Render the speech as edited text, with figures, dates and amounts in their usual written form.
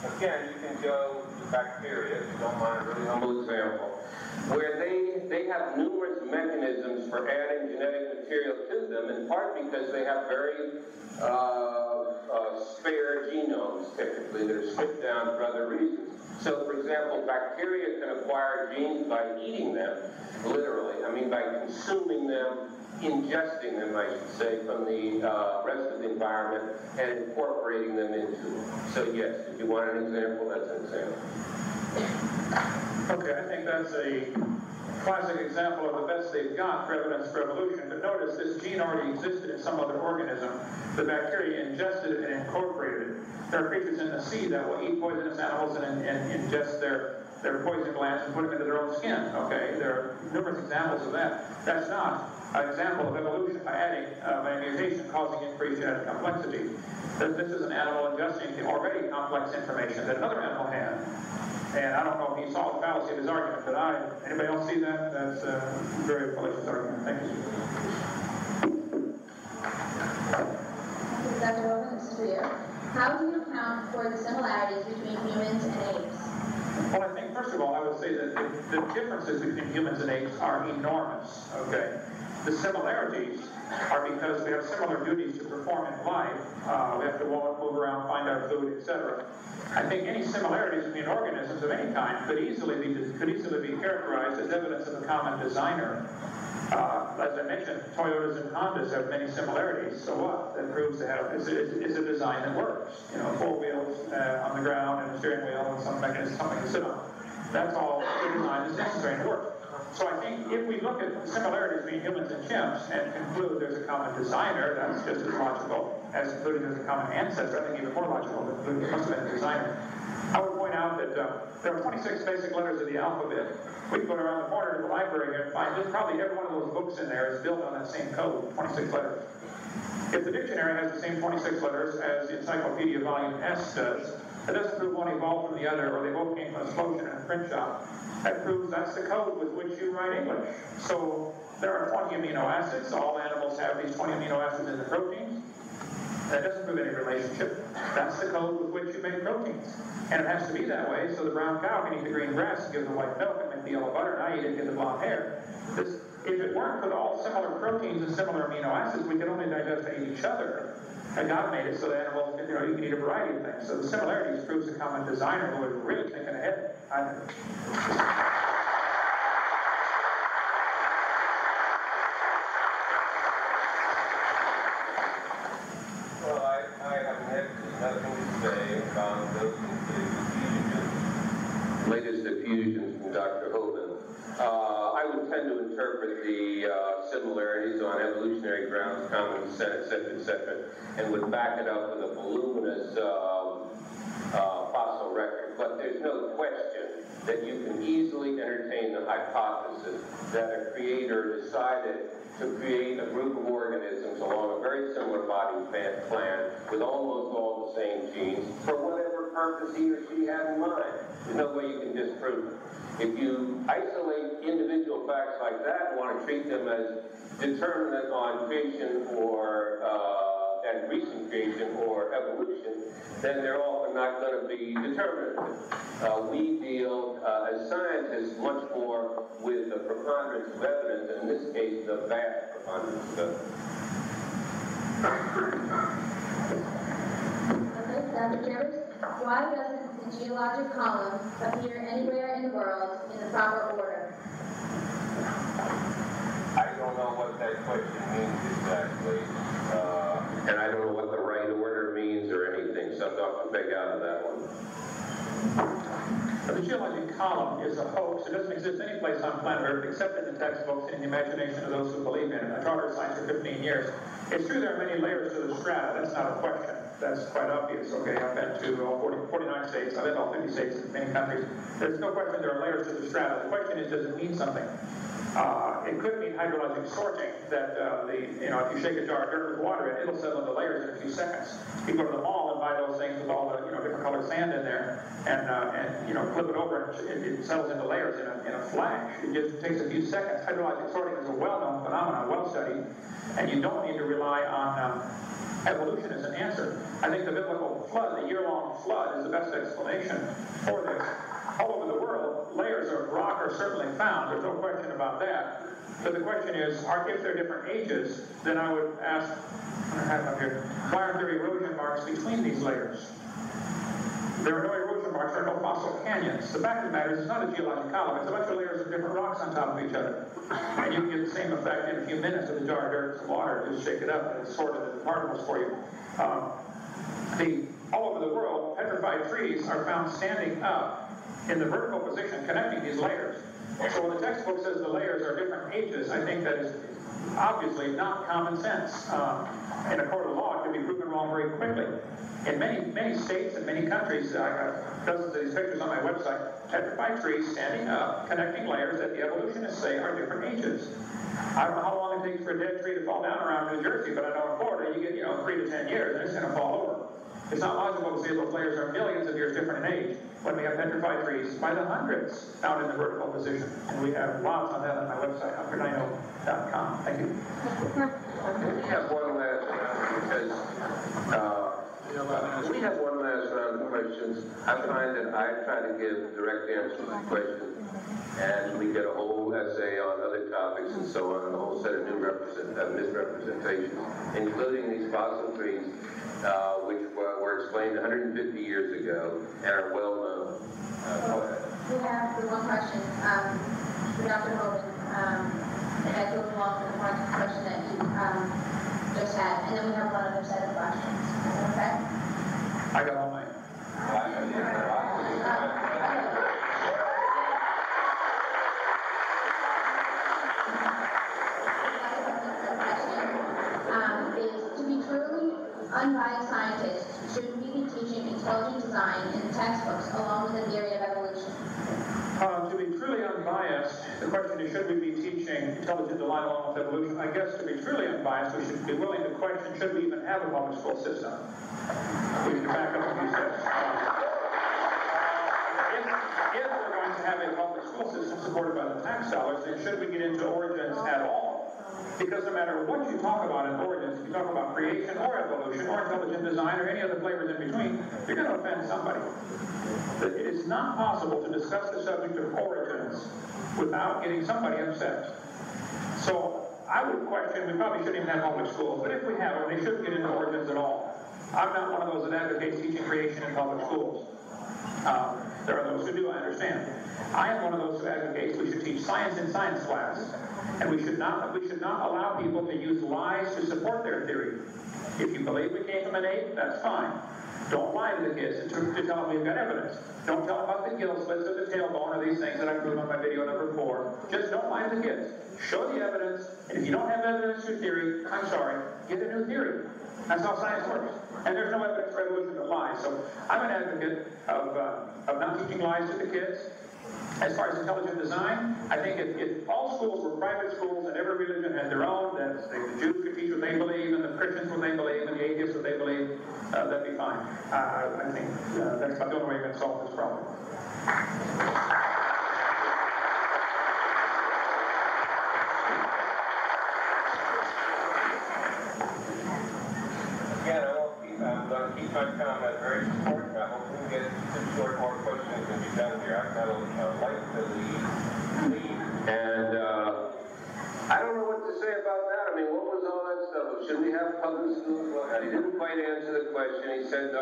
again, you can go to bacteria, if you don't mind a really humble example, where they have numerous mechanisms for adding genetic material to them, in part because they have very spare genomes, typically, that are stripped down for other reasons. So, for example, bacteria can acquire genes by eating them, literally. I mean, by consuming them, ingesting them, I should say, from the rest of the environment and incorporating them into it. So, yes, if you want an example, that's an example. Okay, I think that's a classic example of the best they've got for evidence for evolution. But notice this gene already existed in some other organism. The bacteria ingested it and incorporated it. There are creatures in the sea that will eat poisonous animals and ingest their poison glands and put them into their own skin. Okay, there are numerous examples of that. That's not an example of evolution by adding by mutation causing increased genetic complexity. This is an animal ingesting the already complex information that another animal had. And I don't know if he saw the fallacy of his argument, but anybody else see that? That's a very fallacious argument. Thank you. Dr. Roman, this is for you. How do you account for the similarities between humans and apes? Well, I think, first of all, I would say that the differences between humans and apes are enormous, okay? The similarities are because we have similar duties to perform in life. We have to walk, move around, find our food, etc. I think any similarities between organisms of any kind could easily be characterized as evidence of a common designer. As I mentioned, Toyotas and Hondas have many similarities. So what? That proves they have is a design that works. You know, 4 wheels on the ground and a steering wheel and some mechanism, something to sit on. That's all the design is necessary to work. So I think if we look at similarities between humans and chimps and conclude there's a common designer, that's just as logical as concluding there's a common ancestor. I think even more logical that there must have been a designer. I would point out that there are 26 basic letters of the alphabet. We can go around the corner to the library here and find that probably every one of those books in there is built on that same code, 26 letters. If the dictionary has the same 26 letters as the Encyclopedia Volume S does, that doesn't prove one evolved from the other, or they both came from an explosion in a print shop. That proves that's the code with which you write English. So there are 20 amino acids. All animals have these 20 amino acids in the proteins. That doesn't prove any relationship. That's the code with which you make proteins. And it has to be that way, so the brown cow can eat the green grass and give the white milk and make the yellow butter, and I eat it and get the blonde hair. If it weren't for all similar proteins and similar amino acids, we could only digest and eat each other. And God made it so that animals, you can eat a variety of things. So the similarities proves a common designer who was really thinking ahead. Well, I have nothing to say about those latest effusions from Dr. Hoban. I would tend to interpret the similarities on evolutionary grounds, common descent, etc., and would back it up with a voluminous fossil record. But there's no question that you can easily entertain the hypothesis that a creator decided to create a group of organisms along a very similar body plan with almost all the same genes for whatever purpose he or she had in mind. There's no way you can disprove it. If you isolate individual facts like that and want to treat them as determinant on creation or and recent creation or evolution, then they're often not going to be determinative. We deal, as scientists, much more with the preponderance of evidence, and in this case, the vast preponderance of evidence. Okay, Dr. Chambers, why doesn't the geologic column appear anywhere in the world in the proper order? I don't know what that question means exactly. And I don't know what the right order means or anything, so I'm not going to beg out of that one. The geologic column is a hoax. It doesn't exist any place on planet Earth except in the textbooks and in the imagination of those who believe in it. I taught earth science for 15 years. It's true there are many layers to the strata. That's not a question. That's quite obvious. Okay, I've been to all 49 states. I've been to all 50 states in many countries. There's no question there are layers to the strata. The question is, does it mean something? It could mean hydrologic sorting, that if you shake a jar of dirt with water in, it'll settle into layers in a few seconds. You go to the mall and buy those things with all the different colored sand in there, and flip it over, and it settles into layers in a flash. It just takes a few seconds. Hydrologic sorting is a well-known phenomenon, well studied, and you don't need to rely on evolution is an answer. I think the biblical flood, the year-long flood, is the best explanation for this. All over the world, layers of rock are certainly found. There's no question about that. But the question is, if they're different ages, then I would ask, I have up here, why aren't there erosion marks between these layers? There are no erosion marks, there are no fossil canyons. The fact of the matter is, it's not a geologic column, it's a bunch of layers of different rocks on top of each other. And you can get the same effect in a few minutes with a jar of dirt and some water. Just shake it up and it's sorted into particles for you. All over the world, petrified trees are found standing up in the vertical position, connecting these layers. So when the textbook says the layers are different ages, I think that is obviously not common sense. In a court of law, it can be proven wrong very quickly. In many states and many countries, I have dozens of these pictures on my website, petrified trees standing up, connecting layers that the evolutionists say are different ages. I don't know how long it takes for a dead tree to fall down around New Jersey, but I know in Florida, you get 3 to 10 years, and it's going to fall over. It's not logical to say those layers are millions of years different in age when we have petrified trees by the hundreds found in the vertical position. And we have lots on that on my website, UpperDino.com. Thank you. We have one last round we have one last round of questions. I find that I try to give direct answers to questions, and we get a whole essay on other topics and so on, and a whole set of new misrepresentations, including these fossil trees, which were explained 150 years ago and are well known. Go ahead. We have the one question for Dr. Hogan that goes along with the question that you just had, and then we have one other set of questions. Is that okay? I got all mine. Is to be truly unbiased scientists, should we be teaching intelligent design in the textbooks along with the theory of evolution? To be truly unbiased, the question is, should we be teaching intelligent design along with evolution? I guess to be truly unbiased, we should be willing to question, should we even have a public school system? We can back up a few steps. If we're going to have a public school system supported by the tax dollars, then should we get into origins at all? Because no matter what you talk about in origins, if you talk about creation or evolution or intelligent design or any other flavors in between, you're going to offend somebody. But it is not possible to discuss the subject of origins without getting somebody upset. So I would question, we probably shouldn't even have public schools, but if we have them, they shouldn't get into origins at all. I'm not one of those that advocates teaching creation in public schools. There are those who do, I understand. I am one of those who advocates we should teach science in science class, and we should not allow people to use lies to support their theory. If you believe we came from an ape, that's fine. Don't lie to the kids to tell them we've got evidence. Don't tell them about the gill slits or the tailbone or these things that I proved on my video number 4. Just don't lie to the kids. Show the evidence, and if you don't have evidence for theory, I'm sorry, get a new theory. That's how science works. And there's no evidence for evolution that lies. So I'm an advocate of not teaching lies to the kids. As far as intelligent design, I think if all schools were private schools and every religion had their own, that the Jews could teach what they believe, and the Christians what they believe, and the atheists what they believe, that'd be fine. I think that's about the only way you're going to solve this problem. Again, I'm going to keep my comment very short. I hope we can get some short more questions to be done here. I've got a light to leave. And I don't know what to say about that. I mean, what was all that stuff? Should we have public schools? Well, he didn't quite answer the question. He said,